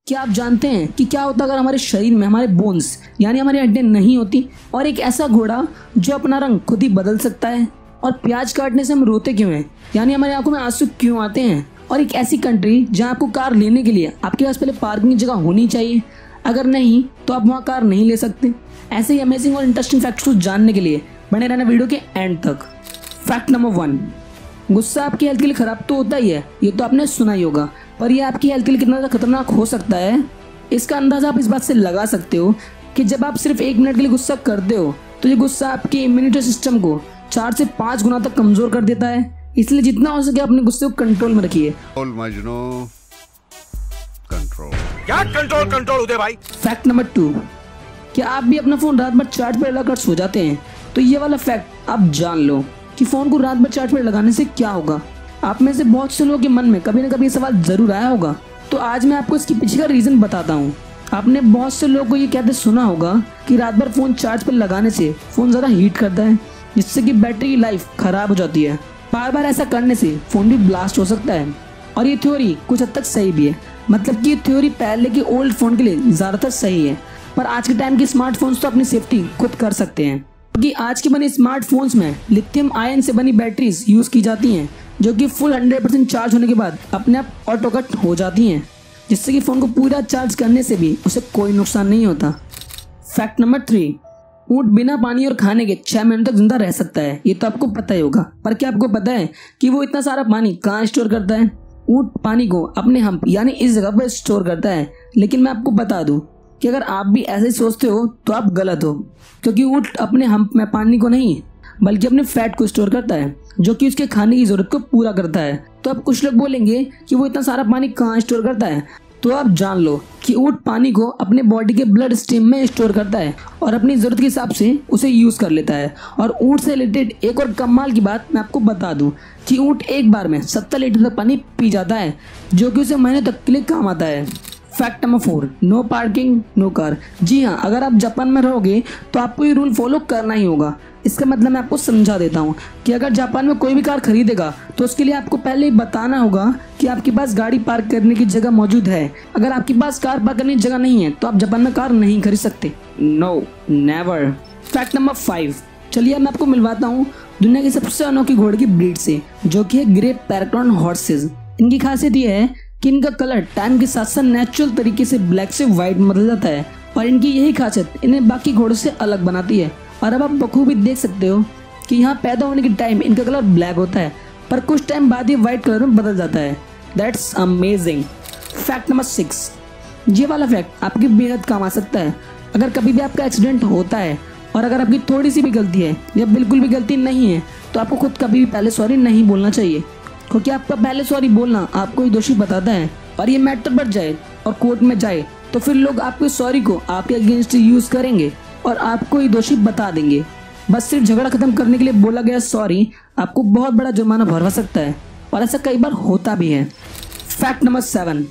क्या आप जानते हैं कि क्या होता अगर हमारे शरीर में हमारे बोन्स यानी हमारी हड्डियां नहीं होती, और एक ऐसा घोड़ा जो अपना रंग खुद ही बदल सकता है, और प्याज काटने से हम रोते क्यों हैं यानी हमारी आंखों में आंसू क्यों आते हैं, और एक ऐसी कंट्री जहां आपको कार लेने के लिए आपके पास पहले पार्किंग की जगह होनी चाहिए, अगर नहीं तो आप वहां कार नहीं ले सकते। ऐसे ही अमेजिंग और इंटरेस्टिंग फैक्ट्स को जानने के लिए बने रहना वीडियो के एंड तक। फैक्ट नंबर 1, गुस्सा आपकी हेल्थ के लिए खराब तो होता ही है, ये तो आपने सुना ही होगा, पर ये आपकी हेल्थ के लिए कितना ज़्यादा खतरनाक हो सकता है इसका अंदाजा आप इस बात से लगा सकते हो कि जब आप सिर्फ 1 मिनट के लिए गुस्सा करते हो तो ये गुस्सा आपके इम्यूनिटी सिस्टम को 4 से 5 गुना तक कमजोर कर देता है। इसलिए जितना हो सके अपने गुस्से को कंट्रोल में रखिए। क्या कंट्रोल उदय भाई। फैक्ट नंबर 2, क्या आप भी अपना फोन रात भर चार्ज पर लगाकर सो जाते हैं? तो ये वाला फैक्ट आप जान लो कि फोन को रात भर चार्ज पर लगाने से क्या होगा। आप में से बहुत से लोगों के मन में कभी न कभी ये सवाल जरूर आया होगा, तो आज मैं आपको इसके पीछे का रीजन बताता हूँ। आपने बहुत से लोगों को ये कहते सुना होगा कि रात भर फोन चार्ज पर लगाने से फोन ज्यादा हीट करता है, जिससे कि बैटरी की लाइफ खराब हो जाती है। बार बार ऐसा करने से फोन भी ब्लास्ट हो सकता है, और ये थ्योरी कुछ हद तक सही भी है। मतलब कि ये थ्योरी पहले के ओल्ड फोन के लिए ज्यादातर सही है, पर आज के टाइम के स्मार्टफोन्स तो अपनी सेफ्टी खुद कर सकते हैं, क्योंकि आज के बने स्मार्टफोन्स में लिथियम आयन से बनी बैटरीज यूज की जाती हैं, जो कि फुल 100% चार्ज होने के बाद अपने आप ऑटो कट हो जाती हैं, जिससे कि फोन को पूरा चार्ज करने से भी उसे कोई नुकसान नहीं होता। फैक्ट नंबर 3, ऊंट बिना पानी और खाने के 6 महीने तक जिंदा रह सकता है। ये तो आपको पता ही होगा, पर क्या आपको पता है कि वो इतना सारा पानी कहाँ स्टोर करता है? ऊंट पानी को अपने हम्प यानी इस जगह पर स्टोर करता है। लेकिन मैं आपको बता दूं कि अगर आप भी ऐसे ही सोचते हो तो आप गलत हो, क्योंकि ऊंट अपने हम्प में पानी को नहीं बल्कि अपने फैट को स्टोर करता है, जो कि उसके खाने की जरूरत को पूरा करता है। तो अब कुछ लोग बोलेंगे कि वो इतना सारा पानी कहाँ स्टोर करता है, तो आप जान लो कि ऊंट पानी को अपने बॉडी के ब्लड स्ट्रीम में स्टोर करता है और अपनी जरूरत के हिसाब से उसे यूज कर लेता है। और ऊंट से रिलेटेड एक और कमाल की बात मैं आपको बता दूं कि ऊंट एक बार में 70 लीटर तक पानी पी जाता है, जो कि उसे महीने तक के लिए काम आता है। Fact number 4, no parking no car. जी हाँ, अगर आप जापान में रहोगे तो आपको ये रूल फॉलो करना ही होगा। इसका मतलब मैं आपको समझा देता हूँ कि अगर जापान में कोई भी कार खरीदेगा तो उसके लिए आपको पहले ही बताना होगा कि आपके पास गाड़ी पार्क करने की जगह मौजूद है। अगर आपके पास कार पार्क करने की जगह नहीं है तो आप जापान में कार नहीं खरीद सकते। No never. फैक्ट नंबर 5, चलिए मैं आपको मिलवाता हूँ दुनिया की सबसे अनोखी घोड़े की ब्रीड से, जो कि है ग्रेट पैराक्लॉन हॉर्सेस। इनकी खासियत ये है कि इनका कलर टाइम के साथ साथ नेचुरल तरीके से ब्लैक से व्हाइट में बदल जाता है, और इनकी यही खासियत इन्हें बाकी घोड़ों से अलग बनाती है। और अब आप बखूबी देख सकते हो कि यहाँ पैदा होने के टाइम इनका कलर ब्लैक होता है, पर कुछ टाइम बाद ये व्हाइट कलर में बदल जाता है। That's amazing. फैक्ट नंबर 6, ये वाला फैक्ट आपकी बेहद काम आ सकता है। अगर कभी भी आपका एक्सीडेंट होता है और अगर आपकी थोड़ी सी भी गलती है या बिल्कुल भी गलती नहीं है, तो आपको खुद कभी भी पहले सॉरी नहीं बोलना चाहिए, क्योंकि आपका पहले सॉरी बोलना आपको ही दोषी बताता है। और ये मैटर बढ़ जाए और कोर्ट में जाए तो फिर लोग आपके सॉरी को आपके अगेंस्ट यूज करेंगे और आपको ही दोषी बता देंगे। बस सिर्फ झगड़ा खत्म करने के लिए बोला गया सॉरी आपको बहुत बड़ा जुर्माना भरवा सकता है, और ऐसा कई बार होता भी है। फैक्ट नंबर 7,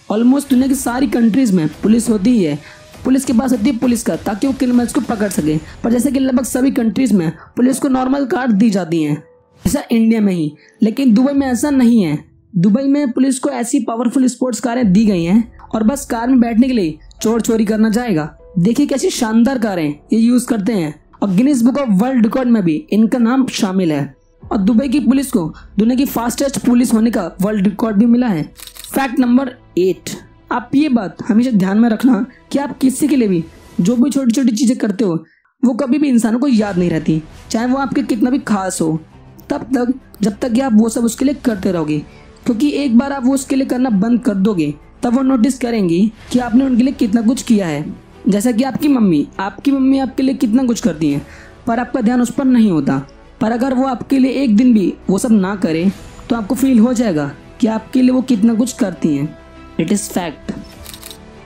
ऑलमोस्ट दुनिया की सारी कंट्रीज में पुलिस होती ही है। पुलिस के पास होती है पुलिस कार, ताकि वो क्रिमिनल्स को पकड़ सके। पर जैसे कि लगभग सभी कंट्रीज में पुलिस को नॉर्मल कार दी जाती है, ऐसा इंडिया में ही, लेकिन दुबई में ऐसा नहीं है। दुबई में पुलिस को ऐसी पावरफुल स्पोर्ट्स कारें दी गई हैं, और बस कार में बैठने के लिए चोर चोरी करना चाहेगा। देखिए कैसी शानदार कारें ये यूज करते हैं, और Guinness book of world record में भी इनका नाम शामिल है। और दुबई की पुलिस को दुनिया की फास्टेस्ट पुलिस होने का वर्ल्ड रिकॉर्ड भी मिला है। फैक्ट नंबर 8, आप ये बात हमेशा ध्यान में रखना कि आप किसी के लिए भी जो भी छोटी छोटी चीजें करते हो वो कभी भी इंसानों को याद नहीं रहती, चाहे वो आपके कितना भी खास हो, तब तक जब तक कि आप वो सब उसके लिए करते रहोगे। क्योंकि एक बार आप वो उसके लिए करना बंद कर दोगे तब वो नोटिस करेंगी कि आपने उनके लिए कितना कुछ किया है। जैसा कि आपकी मम्मी आपके लिए कितना कुछ करती हैं, पर आपका ध्यान उस पर नहीं होता। पर अगर वो आपके लिए एक दिन भी वो सब ना करे तो आपको फील हो जाएगा कि आपके लिए वो कितना कुछ करती हैं। It is fact.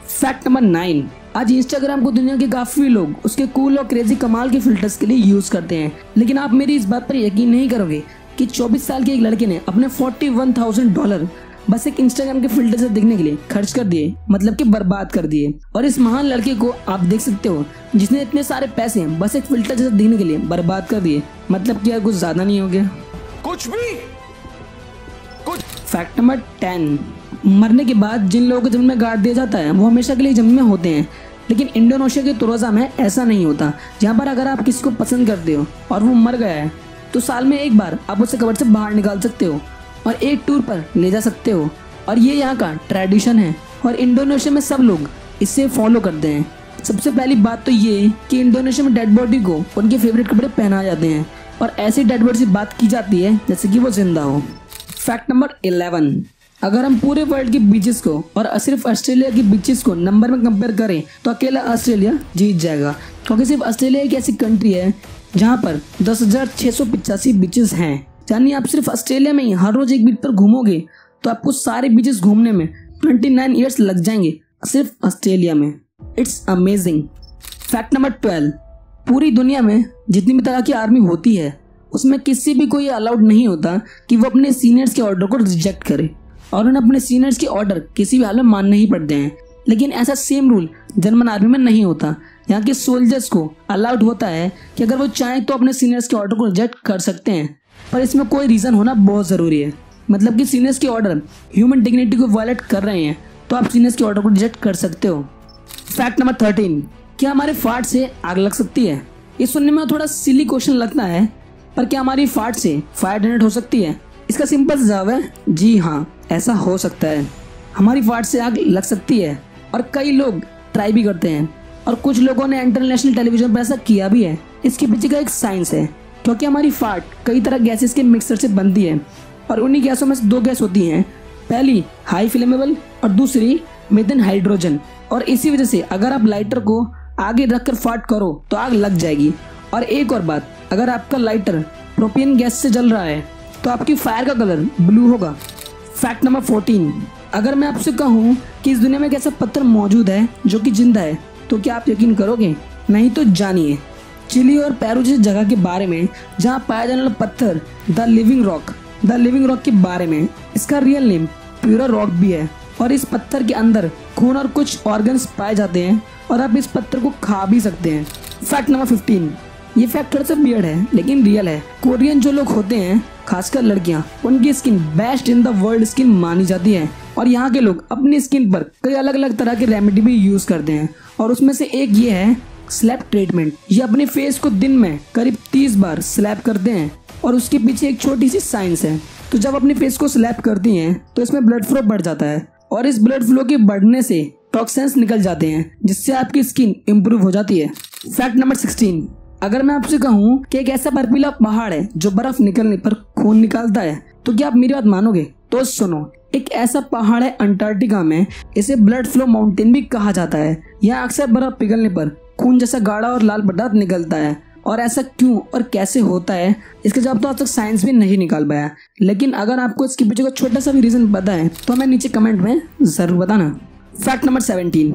Fact number 9, आज इंस्टाग्राम को दुनिया के काफी लोग उसके कूल और क्रेजी कमाल के फिल्टर्स के लिए यूज करते हैं, लेकिन आप मेरी इस बात पर यकीन नहीं करोगे कि 24 साल के एक लड़के ने अपने $41,000 बस एक इंस्टाग्राम के फिल्टर से दिखने के लिए खर्च कर दिए, मतलब कि बर्बाद कर दिए। और इस महान लड़के को आप देख सकते हो जिसने इतने सारे पैसे बस एक फिल्टर जैसे दिखने के लिए बर्बाद कर दिए, मतलब कि यार कुछ ज्यादा नहीं हो गया? कुछ भी कुछ। फैक्ट नंबर 10, मरने के बाद जिन लोगों को जमीन में गाड़ दिया जाता है वो हमेशा के लिए जमीन में होते हैं, लेकिन इंडोनेशिया के तोरज़ा में ऐसा नहीं होता, जहाँ पर अगर आप किसी को पसंद करते हो और वो मर गया है तो साल में एक बार आप उसे कब्र से बाहर निकाल सकते हो और एक टूर पर ले जा सकते हो। और ये यहाँ का ट्रेडिशन है और इंडोनेशिया में सब लोग इसे फॉलो करते हैं। सबसे पहली बात तो ये कि इंडोनेशिया में डेड बॉडी को उनके फेवरेट कपड़े पहनाए जाते हैं और ऐसी डेड बॉडी से बात की जाती है जैसे कि वो जिंदा हो। फैक्ट नंबर 11, अगर हम पूरे वर्ल्ड के बीचेस को और सिर्फ ऑस्ट्रेलिया के बीचेस को नंबर में कंपेयर करें तो अकेला ऑस्ट्रेलिया जीत जाएगा, क्योंकि सिर्फ ऑस्ट्रेलिया एक ऐसी कंट्री है जहाँ पर 10,685 बीचेस हैं। यानी आप सिर्फ ऑस्ट्रेलिया में ही हर रोज एक बीच पर घूमोगे तो आपको सारे बीचेस घूमने में 29 ईयर्स लग जाएंगे सिर्फ ऑस्ट्रेलिया में। It's amazing. फैक्ट नंबर 12, पूरी दुनिया में जितनी भी तरह की आर्मी होती है उसमें किसी भी को ये अलाउड नहीं होता कि वो अपने सीनियर्स के ऑर्डर को रिजेक्ट करे और उन्हें अपने सीनियर्स के ऑर्डर किसी भी हाल में मानने ही पड़ते हैं। लेकिन ऐसा सेम रूल जर्मन आर्मी में नहीं होता। यहाँ के सोल्जर्स को अलाउड होता है कि अगर वो चाहें तो अपने सीनियर्स के ऑर्डर को रिजेक्ट कर सकते हैं, पर इसमें कोई रीज़न होना बहुत ज़रूरी है। मतलब कि सीनियर्स के ऑर्डर ह्यूमन डिग्निटी को वायलेट कर रहे हैं तो आप सीनियर्स के ऑर्डर को रिजेक्ट कर सकते हो। फैक्ट नंबर 13, क्या हमारे फार्ट से आग लग सकती है? ये सुनने में थोड़ा सिली क्वेश्चन लगता है, पर क्या हमारी फार्ट से फायर जनरेट हो सकती है? इसका सिंपल जवाब है जी हाँ, ऐसा हो सकता है। हमारी फार्ट से आग लग सकती है और कई लोग ट्राई भी करते हैं और कुछ लोगों ने इंटरनेशनल टेलीविजन पर ऐसा किया भी है। इसके पीछे का एक साइंस है, क्योंकि हमारी फार्ट कई तरह गैसेस के मिक्सचर से बनती है और उन्हीं गैसों में से दो गैस होती हैं, पहली हाई फ्लेमेबल और दूसरी मीथेन हाइड्रोजन। और इसी वजह से अगर आप लाइटर को आगे रखकर फार्ट करो तो आग लग जाएगी। और एक और बात, अगर आपका लाइटर प्रोपेन गैस से जल रहा है तो आपकी फायर का कलर ब्लू होगा। फैक्ट नंबर 14, अगर मैं आपसे कहूँ कि इस दुनिया में एक ऐसा पत्थर मौजूद है जो कि जिंदा है तो क्या आप यकीन करोगे? नहीं तो जानिए चिली और पेरू जैसी जगह के बारे में जहाँ पाया जाने वाला पत्थर द लिविंग रॉक के बारे में। इसका रियल नेम प्यूरा रॉक भी है और इस पत्थर के अंदर खून और कुछ ऑर्गन्स पाए जाते हैं और आप इस पत्थर को खा भी सकते हैं। फैक्ट नंबर 15, ये फैक्ट थोड़ा सा वियर्ड है लेकिन रियल है। कोरियन जो लोग होते हैं, खासकर लड़कियां, उनकी skin best in the world skin मानी जाती है और यहाँ के लोग अपनी स्किन पर कई अलग अलग तरह के रेमेडी भी यूज करते हैं और उसमें से एक ये है स्लैप ट्रीटमेंट। ये अपने फेस को दिन में करीब 30 बार स्लैप करते हैं और उसके पीछे एक छोटी सी साइंस है। तो जब अपने फेस को स्लैप करती हैं तो इसमें ब्लड फ्लो बढ़ जाता है और इस ब्लड फ्लो के बढ़ने से टॉक्सिन्स निकल जाते हैं जिससे आपकी स्किन इम्प्रूव हो जाती है। फैक्ट नंबर 16, अगर मैं आपसे कहूँ कि एक ऐसा बर्फीला पहाड़ है जो बर्फ निकलने पर खून निकालता है तो क्या आप मेरी बात मानोगे? तो सुनो, एक ऐसा पहाड़ है अंटार्कटिका में, इसे ब्लड फ्लो माउंटेन भी कहा जाता है। यहाँ अक्सर बर्फ पिघलने पर खून जैसा गाढ़ा और लाल पदार्थ निकलता है और ऐसा क्यों और कैसे होता है इसका जवाब तो आज तक साइंस भी नहीं निकाल पाया। लेकिन अगर आपको इसके पीछे का छोटा सा भी रीजन पता है तो हमें नीचे कमेंट में जरूर बताना। फैक्ट नंबर 17,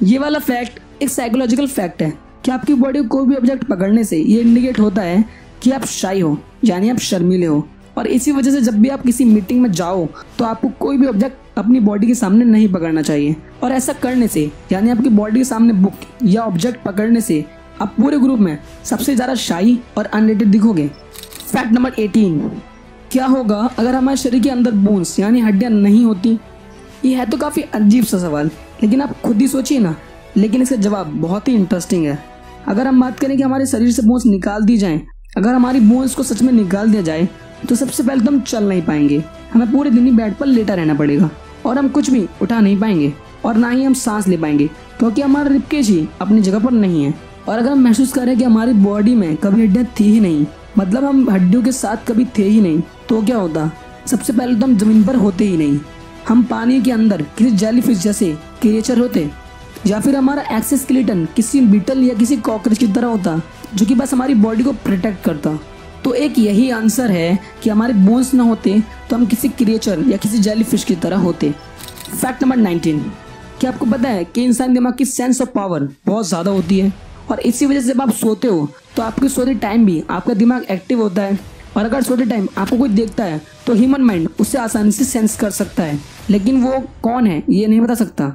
ये वाला फैक्ट एक साइकोलॉजिकल फैक्ट है कि आपकी बॉडी को कोई भी ऑब्जेक्ट पकड़ने से ये इंडिकेट होता है कि आप शाई हो, यानी आप शर्मीले हो। और इसी वजह से जब भी आप किसी मीटिंग में जाओ तो आपको कोई भी ऑब्जेक्ट अपनी बॉडी के सामने नहीं पकड़ना चाहिए। और ऐसा करने से, यानी आपकी बॉडी के सामने बुक या ऑब्जेक्ट पकड़ने से, आप पूरे ग्रुप में सबसे ज्यादा शाई और अनरेटेड दिखोगे। फैक्ट नंबर 18, क्या होगा अगर हमारे शरीर के अंदर बोन्स यानी हड्डियां नहीं होती? ये है तो काफी अजीब सा सवाल, लेकिन आप खुद ही सोचिए ना। लेकिन इसका जवाब बहुत ही इंटरेस्टिंग है। अगर हम बात करें कि हमारे शरीर से बोन्स निकाल दी जाएं, अगर हमारी बोन्स को सच में निकाल दिया जाए तो सबसे पहले तो हम चल नहीं पाएंगे, हमें पूरे दिन ही बेड पर लेटा रहना पड़ेगा और हम कुछ भी उठा नहीं पाएंगे और ना ही हम सांस ले पाएंगे, क्योंकि हमारा रिबकेज ही अपनी जगह पर नहीं है। और अगर हम महसूस करें कि हमारी बॉडी में कभी हड्डियां थी ही नहीं, मतलब हम हड्डियों के साथ कभी थे ही नहीं, तो क्या होता? सबसे पहले तो हम जमीन पर होते ही नहीं, हम पानी के अंदर किसी जेलीफिश जैसे क्रिएचर होते, या फिर हमारा एक्सोस्केलेटन किसी बीटल या किसी कॉकरोच की तरह होता जो कि बस हमारी बॉडी को प्रोटेक्ट करता। तो एक यही आंसर है कि हमारे बोन्स ना होते तो हम किसी क्रिएचर या किसी जेलीफिश की तरह होते। फैक्ट नंबर 19, क्या आपको पता है कि इंसान दिमाग की सेंस ऑफ पावर बहुत ज़्यादा होती है और इसी वजह से जब आप सोते हो तो आपके सोते टाइम भी आपका दिमाग एक्टिव होता है और अगर सोते टाइम आपको कोई देखता है तो ह्यूमन माइंड उससे आसानी से सेंस कर सकता है, लेकिन वो कौन है ये नहीं बता सकता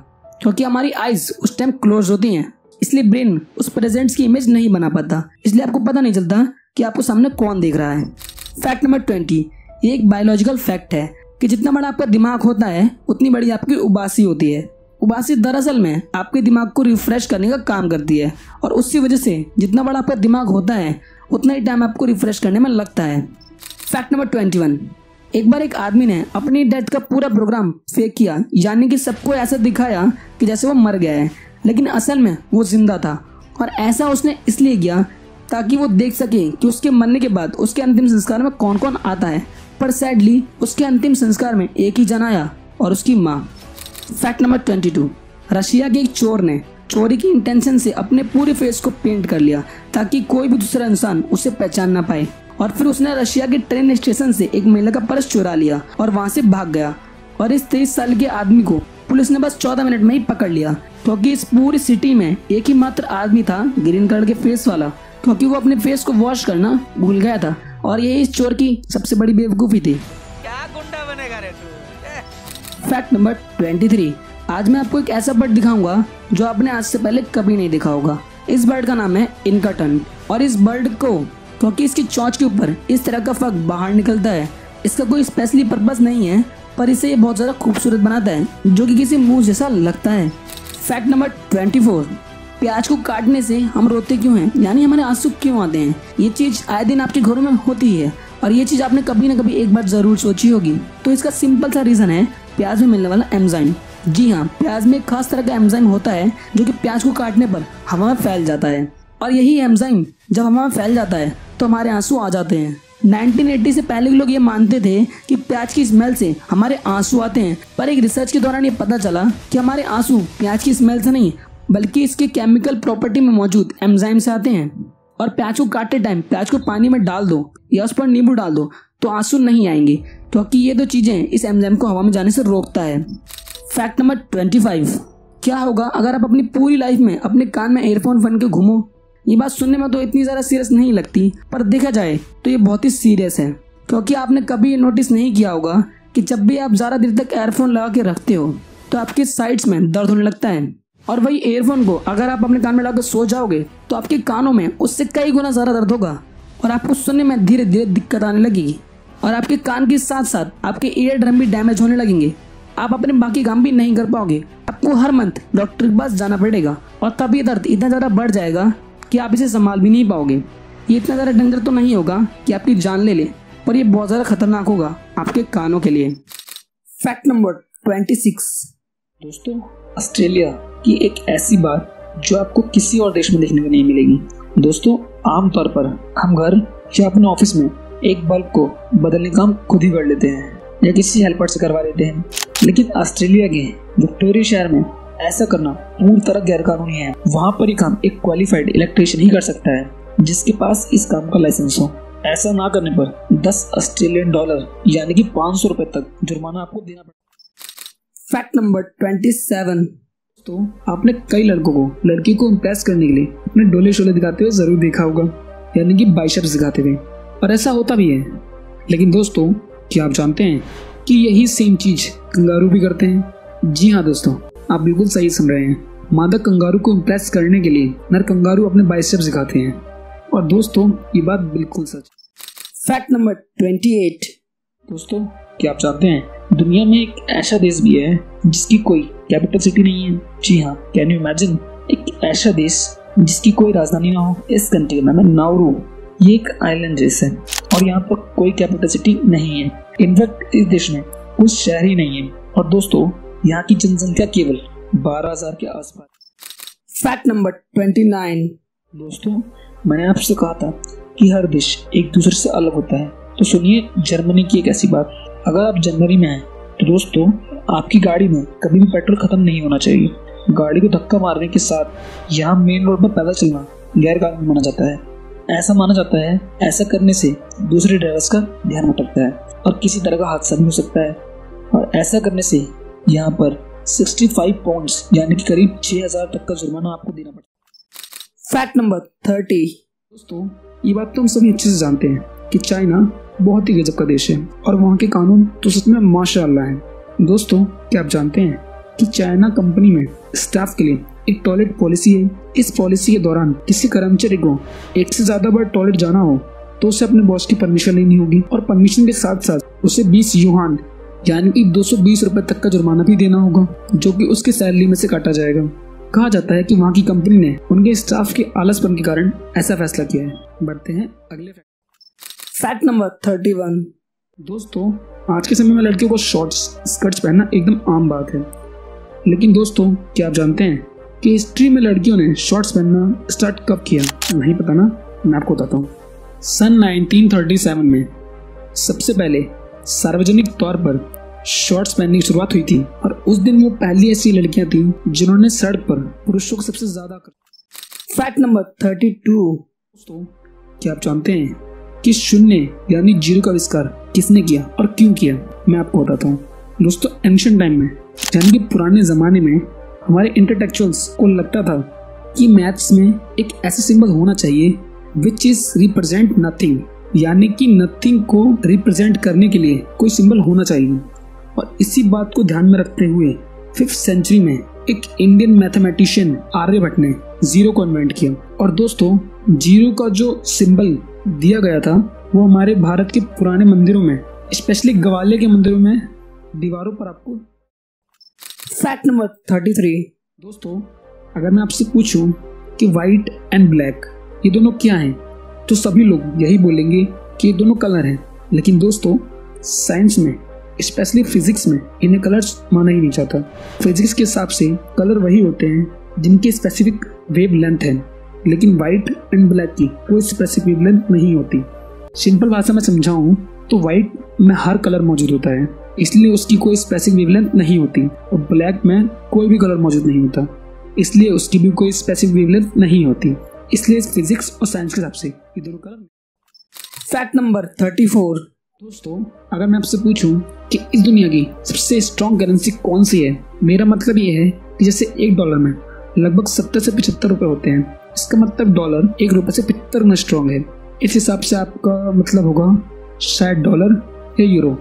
क्योंकि हमारी आइज उस टाइम क्लोज होती हैं, इसलिए ब्रेन उस प्रेजेंट्स की इमेज नहीं बना पाता, इसलिए आपको पता नहीं चलता कि आपको सामने कौन देख रहा है। फैक्ट नंबर 20, ये एक बायोलॉजिकल फैक्ट है कि जितना बड़ा आपका दिमाग होता है उतनी बड़ी आपकी उबासी होती है। उबासी दरअसल में आपके दिमाग को रिफ्रेश करने का काम करती है और उसी वजह से जितना बड़ा आपका दिमाग होता है उतना ही टाइम आपको रिफ्रेश करने में लगता है। Fact number 21। एक बार एक आदमी ने अपनी डेथ का पूरा प्रोग्राम फेक किया, यानी कि सबको ऐसा दिखाया कि जैसे वो मर गया है, लेकिन असल में वो जिंदा था। और ऐसा उसने इसलिए किया ताकि वो देख सके कि उसके मरने के बाद उसके अंतिम संस्कार में कौन कौन आता है। पर सैडली उसके अंतिम संस्कार में एक ही जन आया और उसकी माँ। Fact number 22। रशिया के एक चोर ने चोरी की इंटेंशन से अपने पूरे फेस को पेंट कर लिया ताकि कोई भी दूसरा इंसान उसे पहचान ना पाए, और फिर उसने रशिया के ट्रेन स्टेशन से एक महिला का पर्स चुरा लिया और वहां से भाग गया। और इस 23 साल के आदमी को पुलिस ने बस 14 मिनट में ही पकड़ लिया, क्योंकि इस पूरी सिटी में एक ही मात्र आदमी था ग्रीन कलर के फेस वाला, क्योंकि वो अपने फेस को वॉश करना भूल गया था। और यही इस चोर की सबसे बड़ी बेवकूफ़ी थी। क्या गुंडा बनेगा रे तू। Fact number 23। आज मैं आपको एक ऐसा बर्ड दिखाऊंगा जो आपने आज से पहले कभी नहीं देखा होगा। इस बर्ड का नाम है इनका टर्न। और इस बर्ड को, क्योंकि इसकी चोंच के ऊपर इस तरह का फक बाहर निकलता है, इसका कोई स्पेशली पर्पस नहीं है, पर इसे ये बहुत ज़्यादा खूबसूरत बनाता है, जो कि किसी मुंह जैसा लगता है। Fact number 24। प्याज को काटने से हम रोते क्यों हैं, यानी हमारे आंसू क्यों आते हैं। ये चीज़ आए दिन आपके घरों में होती है और ये चीज़ आपने कभी ना कभी एक बार ज़रूर सोची होगी। तो इसका सिंपल सा रीज़न है प्याज में मिलने वाला एंजाइम। जी हाँ, प्याज में एक खास तरह का एंजाइम होता है जो कि प्याज को काटने पर हवा में फैल जाता है, और यही एंजाइम जब हवा में फैल जाता है तो हमारे आंसू आ जाते हैं। 1980 से पहले के लोग ये मानते थे कि प्याज की स्मेल से हमारे आंसू आते हैं, पर एक रिसर्च के दौरान ये पता चला कि हमारे आंसू प्याज की स्मेल से नहीं बल्कि इसके केमिकल प्रॉपर्टी में मौजूद एंजाइम से आते हैं। और प्याज को काटते टाइम प्याज को पानी में डाल दो या उस पर नींबू डाल दो तो आंसू नहीं आएंगे, क्योंकि ये दो चीजें इस एंजाइम को हवा में जाने से रोकता है। Fact number 25। क्या होगा अगर आप अपनी पूरी लाइफ में अपने कान में एयरफोन बन के घूमो। ये बात सुनने में तो इतनी ज़्यादा सीरियस नहीं लगती, पर देखा जाए तो ये बहुत ही सीरियस है, क्योंकि आपने कभी ये नोटिस नहीं किया होगा कि जब भी आप ज़्यादा देर तक एयरफोन लगा के रखते हो तो आपके साइड्स में दर्द होने लगता है। और वही एयरफोन को अगर आप अपने कान में लगाकर सो जाओगे तो आपके कानों में उससे कई गुना ज़्यादा दर्द होगा और आपको सुनने में धीरे धीरे दिक्कत आने लगेगी, और आपके कान के साथ साथ आपके ईयर ड्रम भी डैमेज होने लगेंगे। आप अपने बाकी काम भी नहीं कर पाओगे। आपको हर मंथ डॉक्टर के पास जाना पड़ेगा, और तब ये दर्द इतना ज़्यादा बढ़ जाएगा कि आप इसे संभाल भी नहीं पाओगे। ये इतना ज़्यादा डेंजर तो नहीं होगा कि आपकी जान ले ले, पर ये बहुत ज़्यादा खतरनाक होगा आपके कानों के लिए। Fact number 26। दोस्तों, ऑस्ट्रेलिया की एक ऐसी बात जो आपको किसी और देश में देखने को नहीं मिलेगी। दोस्तों, आमतौर पर हम घर या अपने ऑफिस में एक बल्ब को बदलने का काम खुद ही कर लेते हैं या किसी हेल्पर से करवा लेते हैं, लेकिन ऑस्ट्रेलिया के विक्टोरिया शहर में ऐसा करना पूरी तरह गैरकानूनी है। वहाँ पर ये काम एक क्वालिफाइड इलेक्ट्रीशियन ही कर सकता है जिसके पास इस काम का लाइसेंस हो। ऐसा ना करने पर 10 ऑस्ट्रेलियन डॉलर यानी कि 500 रुपए तक जुर्माना आपको देना पड़ेगा। Fact number 27। तो आपने कई लड़कों को लड़की को इम्प्रेस करने के लिए अपने डोले शोले दिखाते हुए जरूर देखा होगा, यानी कि बाइसेप्स दिखाते हुए, और ऐसा होता भी है। लेकिन दोस्तों, क्या आप जानते हैं कि यही सेम चीज कंगारू भी करते हैं? जी हाँ दोस्तों, आप बिल्कुल सही सुन रहे हैं। मादा कंगारू को इम्प्रेस करने के लिए नर कंगारू अपने बाइसेप्स दिखाते हैं, और दोस्तों ये बात बिल्कुल सच। Fact number 28। दोस्तों, क्या आप जानते हैं दुनिया में एक ऐसा देश भी है जिसकी कोई कैपिटल सिटी नहीं है? जी हाँ, कैन यू इमेजिन, एक ऐसा देश जिसकी कोई राजधानी ना हो। इस कंट्री का नाम है नाउरू। ये एक आइलैंड देश है और यहाँ पर कोई कैपिटल सिटी नहीं है। इनफैक्ट इस देश में कोई शहर ही नहीं है, और दोस्तों यहाँ की जनसंख्या केवल 12,000 के आसपास। Fact number 29। दोस्तों, मैंने आपसे कहा था कि हर देश एक दूसरे से अलग होता है, तो सुनिए जर्मनी की एक ऐसी बात। अगर आप जनवरी में हैं तो दोस्तों आपकी गाड़ी में कभी भी पेट्रोल खत्म नहीं होना चाहिए। गाड़ी को धक्का मारने के साथ यहाँ मेन रोड पर पैदल चलना गैर कानूनी माना जाता है। ऐसा माना जाता है ऐसा करने से दूसरे ड्राइवर्स का ध्यान भटकता है और किसी तरह का हादसा भी हो सकता है, और ऐसा करने से यहाँ पर 65 पाउंड्स यानी कि करीब 6,000 तक का जुर्माना आपको देना पड़ता है। Fact number 30। दोस्तों, ये बात तो हम सभी अच्छे से जानते हैं कि चाइना बहुत ही गजब का देश है और वहाँ के कानून तो सच में माशाअल्लाह है। दोस्तों, क्या आप जानते हैं कि चाइना कंपनी में स्टाफ के लिए एक टॉयलेट पॉलिसी है। इस पॉलिसी के दौरान किसी कर्मचारी को एक से ज्यादा बार टॉयलेट जाना हो तो उसे अपने बॉस की परमिशन लेनी होगी, और परमिशन के साथ साथ उसे 20 युआन यानी कि 220 रुपए तक का जुर्माना भी देना होगा, जो कि उसकी सैलरी में से काटा जाएगा। कहा जाता है कि वहाँ की कंपनी ने उनके स्टाफ के आलसपन के कारण ऐसा फैसला किया है। बढ़ते हैं अगले फैक्ट नंबर 31। दोस्तों, आज के समय में लड़कियों को शॉर्ट्स स्कर्ट्स पहनना एकदम आम बात है, लेकिन दोस्तों क्या आप जानते हैं कि हिस्ट्री में लड़कियों ने शॉर्ट्स पहनना स्टार्ट कब किया? नहीं पता ना? मैं आपको बताता हूँ। सन 1937 में सबसे पहले सार्वजनिक तौर पर शॉर्ट्स पहनने की शुरुआत हुई थी, और उस दिन वो पहली ऐसी लड़कियां थीं जिन्होंने सड़क पर पुरुषों को सबसे ज्यादा फैक्ट नंबर 32। दोस्तों, क्या आप जानते हैं कि शून्य यानी जीरो का आविष्कार किसने किया और क्यों किया? मैं आपको बताता हूँ। दोस्तों, एंशिएंट टाइम में यानी कि पुराने जमाने में हमारे इंटेलेक्चुअल्स को लगता था कि मैथ्स में एक ऐसा सिंबल होना चाहिए विच इज रिप्रेजेंट नथिंग, यानी कि नथिंग को रिप्रेजेंट करने के लिए कोई सिंबल होना चाहिए। और इसी बात को ध्यान में रखते हुए 5th सेंचुरी में एक इंडियन मैथमेटिशियन आर्यभट्ट ने जीरो को इन्वेंट किया। और दोस्तों, जीरो का जो सिंबल दिया गया था वो हमारे भारत के पुराने मंदिरों में, स्पेशली ग्वालियर के मंदिरों में दीवारों पर आपको। Fact number 33। दोस्तों, अगर मैं आपसे पूछूं कि व्हाइट एंड ब्लैक ये दोनों क्या हैं, तो सभी लोग यही बोलेंगे कि ये दोनों कलर हैं। लेकिन दोस्तों, साइंस में स्पेशली फिजिक्स में इन्हें कलर्स माना ही नहीं जाता। फिजिक्स के हिसाब से कलर वही होते हैं जिनकी स्पेसिफिक वेव लेंथ है, लेकिन व्हाइट एंड ब्लैक की कोई स्पेसिफिक वेव लेंथ नहीं होती। सिंपल भाषा में समझाऊं तो व्हाइट में हर कलर मौजूद होता है, इसलिए उसकी कोई स्पेसिफिक वेव लेंथ नहीं होती, और ब्लैक में कोई भी कलर मौजूद नहीं होता, इसलिए उसकी भी कोई स्पेसिफिक वेव लेंथ नहीं होती। इसलिए फिजिक्स और साइंस के हिसाब से ये दोनों कलर। Fact number 34। दोस्तों, अगर मैं आपसे पूछूं कि इस दुनिया की सबसे स्ट्रॉन्ग करेंसी कौन सी है, मेरा मतलब ये है कि जैसे $1 में लगभग 70 से 75 रुपए होते हैं, इसका मतलब डॉलर $1 से 75 गुना स्ट्रॉन्ग है। इस हिसाब से आपका मतलब होगा शायद डॉलर या यूरो,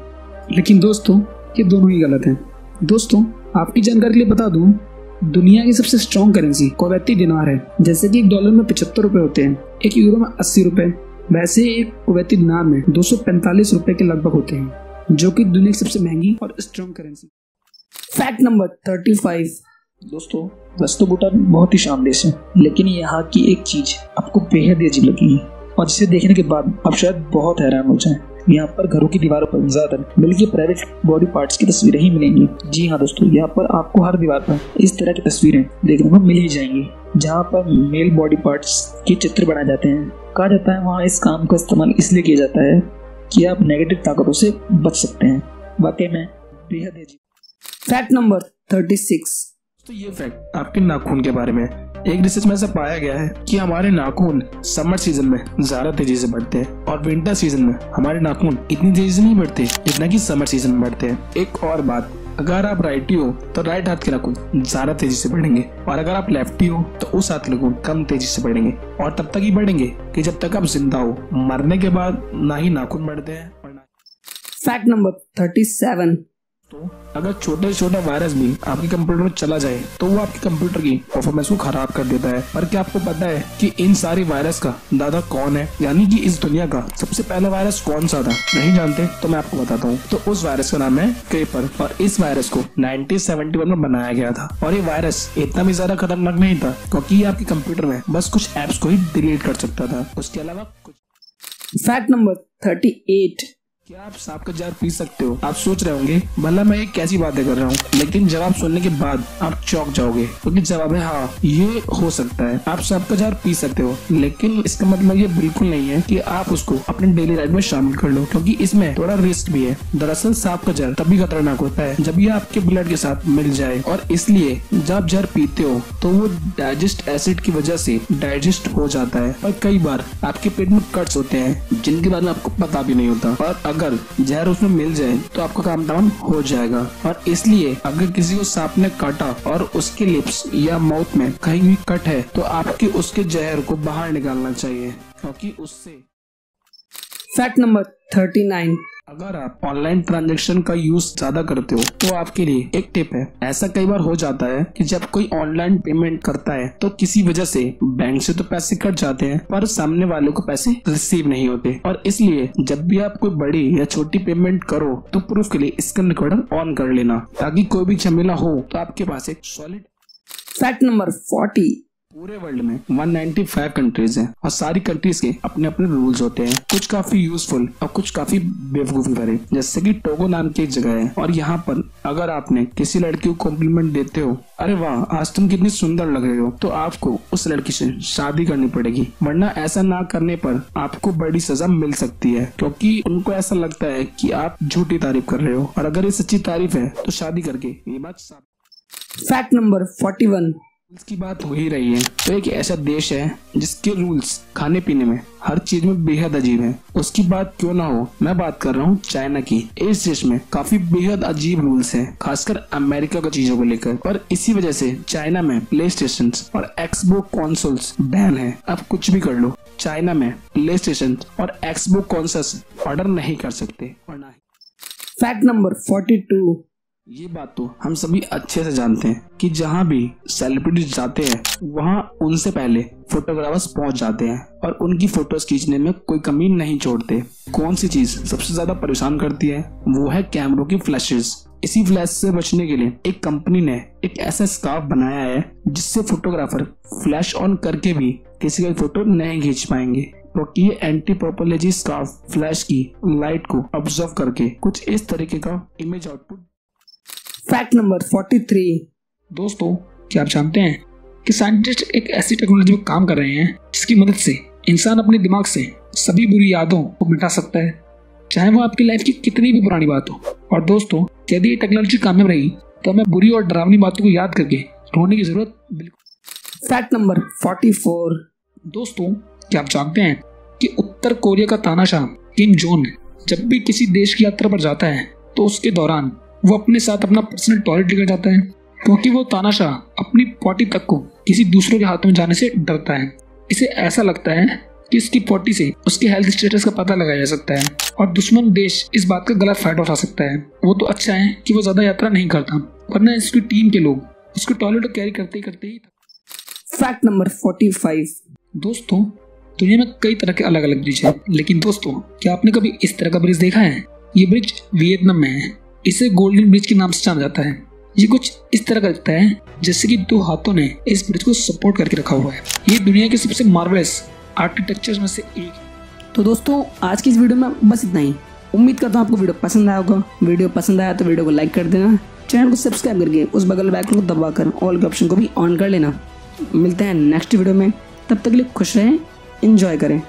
लेकिन दोस्तों ये दोनों ही गलत हैं। दोस्तों, आपकी जानकारी के लिए बता दूं, दुनिया की सबसे स्ट्रॉन्ग करेंसी कुवैती दिनार है। जैसे कि $1 में 75 रुपए होते हैं, €1 में 80 रुपए, वैसे एक कुवैती दिनार में 245 रुपए के लगभग होते हैं, जो कि दुनिया की सबसे महंगी और स्ट्रॉन्ग करेंसी। Fact number 35। दोस्तों, वैसे तो भूटान बहुत ही शांत देश है, लेकिन यहाँ की एक चीज आपको बेहद ही अजीब लगेगी, और जिसे देखने के बाद आप शायद बहुत हैरान हो जाएं। यहाँ पर घरों की दीवारों पर ज्यादातर बल्कि प्राइवेट बॉडी पार्ट्स की तस्वीरें ही मिलेंगी। जी हाँ दोस्तों, यहाँ पर आपको हर दीवार पर इस तरह की तस्वीरें देखने को मिल ही जाएंगी, जहाँ पर मेल बॉडी पार्ट्स के चित्र बनाए जाते हैं। कहा जाता है वहाँ इस काम का इस्तेमाल इसलिए किया जाता है कि आप नेगेटिव ताकतों से बच सकते हैं। वाकई में बेहद अजीब। Fact number 36। तो ये फैक्ट आपके नाखून के बारे में। एक रिसर्च में ऐसा पाया गया है कि हमारे नाखून समर सीजन में ज्यादा तेजी से बढ़ते हैं, और विंटर सीजन में हमारे नाखून इतनी तेजी से नहीं बढ़ते जितना कि समर सीजन में बढ़ते हैं। एक और बात, अगर आप राइटी हो तो राइट हाथ के नाखून ज्यादा तेजी से बढ़ेंगे, और अगर आप लेफ्टी हो तो उस हाथ के नाखून कम तेजी से बढ़ेंगे, और तब तक ही बढ़ेंगे कि जब तक आप जिंदा हो। मरने के बाद ना ही नाखून बढ़ते हैं और ना। Fact number 37। तो अगर छोटे से छोटा वायरस भी आपके कंप्यूटर में चला जाए तो वो आपके कंप्यूटर की परफॉर्मेंस को खराब कर देता है। पर क्या आपको पता है कि इन सारी वायरस का दादा कौन है, यानी कि इस दुनिया का सबसे पहला वायरस कौन सा था? नहीं जानते तो मैं आपको बताता हूँ। तो उस वायरस का नाम है क्रीपर, और इस वायरस को 1971 में बनाया गया था। और ये वायरस इतना भी ज्यादा खतरनाक नहीं था, क्योंकि ये आपके कंप्यूटर में बस कुछ एप्स को ही डिलीट कर सकता था, उसके अलावा कुछ। Fact number 38। क्या आप सांप का जार पी सकते हो? आप सोच रहे होंगे भला मैं ये कैसी बातें कर रहा हूँ, लेकिन जवाब सुनने के बाद आप चौंक जाओगे, क्योंकि जवाब है हाँ, ये हो सकता है। आप सांप का जार पी सकते हो, लेकिन इसका मतलब ये बिल्कुल नहीं है कि आप उसको अपने डेली लाइफ में शामिल कर लो, क्योंकि इसमें थोड़ा रिस्क भी है। दरअसल सांप का जार तभी खतरनाक होता है जब ये आपके ब्लड के साथ मिल जाए, और इसलिए जब आप जार पीते हो तो वो डाइजेस्ट एसिड की वजह से डाइजेस्ट हो जाता है, और कई बार आपके पेट में कट्स होते हैं जिनके बारे में आपको पता भी नहीं होता। और अगर जहर उसमें मिल जाए तो आपका काम तमाम हो जाएगा। और इसलिए अगर किसी को सांप ने काटा और उसके लिप्स या माउथ में कहीं भी कट है तो आपके उसके जहर को बाहर निकालना चाहिए, क्योंकि उससे। Fact number 39। अगर आप ऑनलाइन ट्रांजैक्शन का यूज ज्यादा करते हो तो आपके लिए एक टिप है। ऐसा कई बार हो जाता है कि जब कोई ऑनलाइन पेमेंट करता है तो किसी वजह से बैंक से तो पैसे कट जाते हैं पर सामने वाले को पैसे रिसीव नहीं होते, और इसलिए जब भी आप कोई बड़ी या छोटी पेमेंट करो तो प्रूफ के लिए स्क्रीन रिकॉर्डर ऑन कर लेना, ताकि कोई भी झमेला हो तो आपके पास एक सॉलिड। Fact number 40। पूरे वर्ल्ड में 195 कंट्रीज हैं और सारी कंट्रीज के अपने अपने रूल्स होते हैं, कुछ काफी यूजफुल और कुछ काफी बेवकूफी भरे। जैसे कि टोगो नाम की एक जगह है और यहाँ पर अगर आपने किसी लड़की को कॉम्प्लीमेंट देते हो, अरे वाह आज तुम कितनी सुंदर लग रहे हो, तो आपको उस लड़की से शादी करनी पड़ेगी, वरना ऐसा ना करने पर आपको बड़ी सजा मिल सकती है, क्योंकि उनको ऐसा लगता है कि आप झूठी तारीफ कर रहे हो, और अगर ये सच्ची तारीफ है तो शादी करके ये बात साफ। Fact number 41। की बात हो ही रही है तो एक ऐसा देश है जिसके रूल्स खाने पीने में हर चीज में बेहद अजीब है। उसकी बात क्यों ना हो, मैं बात कर रहा हूँ चाइना की। इस देश में काफी बेहद अजीब रूल्स हैं, खासकर अमेरिका की चीजों को लेकर, और इसी वजह से चाइना में प्ले स्टेशन और एक्सबॉक्स कंसोल्स बैन है। अब कुछ भी कर लो, चाइना में प्ले स्टेशन और एक्सबॉक्स कंसोल्स ऑर्डर नहीं कर सकते और ना ही। Fact number 42। ये बात तो हम सभी अच्छे से जानते हैं कि जहाँ भी सेलिब्रिटीज जाते हैं वहाँ उनसे पहले फोटोग्राफर्स पहुँच जाते हैं और उनकी फोटोज खींचने में कोई कमी नहीं छोड़ते। कौन सी चीज सबसे ज्यादा परेशान करती है, वो है कैमरों की फ्लैशेस। इसी फ्लैश से बचने के लिए एक कंपनी ने एक ऐसा स्कार्फ बनाया है जिससे फोटोग्राफर फ्लैश ऑन करके भी किसी का फोटो नहीं खींच पाएंगे, क्योंकि ये एंटी प्रोपलेजी स्कार्फ फ्लैश की लाइट को ऑब्जर्व करके कुछ इस तरीके का इमेज आउटपुट। Fact number 43। दोस्तों, क्या आप जानते हैं कि साइंटिस्ट एक ऐसी टेक्नोलॉजी पर काम कर रहे हैं जिसकी मदद से इंसान अपने दिमाग से सभी बुरी यादों को मिटा सकता है, चाहे वो आपकी लाइफ की कितनी भी पुरानी बात हो। और दोस्तों, यदि ये टेक्नोलॉजी कामयाब रही तो हमें बुरी और डरावनी बातों को याद करके रोने की जरूरत बिल्कुल। Fact number 44। दोस्तों, क्या आप जानते हैं कि उत्तर कोरिया का तानाशाह किम जोंग जब भी किसी देश की यात्रा पर जाता है तो उसके दौरान वो अपने साथ अपना पर्सनल टॉयलेट लेकर जाता है, क्योंकि वो तानाशाह अपनी पॉटी तक को किसी दूसरे के हाथ में जाने से डरता है। इसे ऐसा लगता है कि इसकी पॉटी से उसके हेल्थ स्टेटस का पता लगाया जा सकता है और दुश्मन देश इस बात का गलत फायदा उठा सकता है। वो तो अच्छा है कि वो ज्यादा यात्रा नहीं करता, वरना इसकी टीम के लोग उसको टॉयलेट कैरी करते ही। Fact number 45। दोस्तों, दुनिया में कई तरह के अलग अलग ब्रिज हैं, लेकिन दोस्तों, क्या आपने कभी इस तरह का ब्रिज देखा है? ये ब्रिज वियतनाम में है। इसे गोल्डन ब्रिज के नाम से जाना जाता है। ये कुछ इस तरह का दिखता है जैसे कि दो हाथों ने इस ब्रिज को सपोर्ट करके रखा हुआ है। ये दुनिया के सबसे मार्वेलस आर्किटेक्चर में से एक है। तो दोस्तों, आज की इस वीडियो में बस इतना ही। उम्मीद करता हूँ आपको वीडियो पसंद आया होगा। वीडियो पसंद आया तो वीडियो को लाइक कर देना, चैनल को सब्सक्राइब करके उस बगल वाले आइकन को दबाकर ऑल के ऑप्शन को भी ऑन कर लेना। मिलते हैं नेक्स्ट वीडियो में, तब तक के लिए खुश रहें, एंजॉय करें।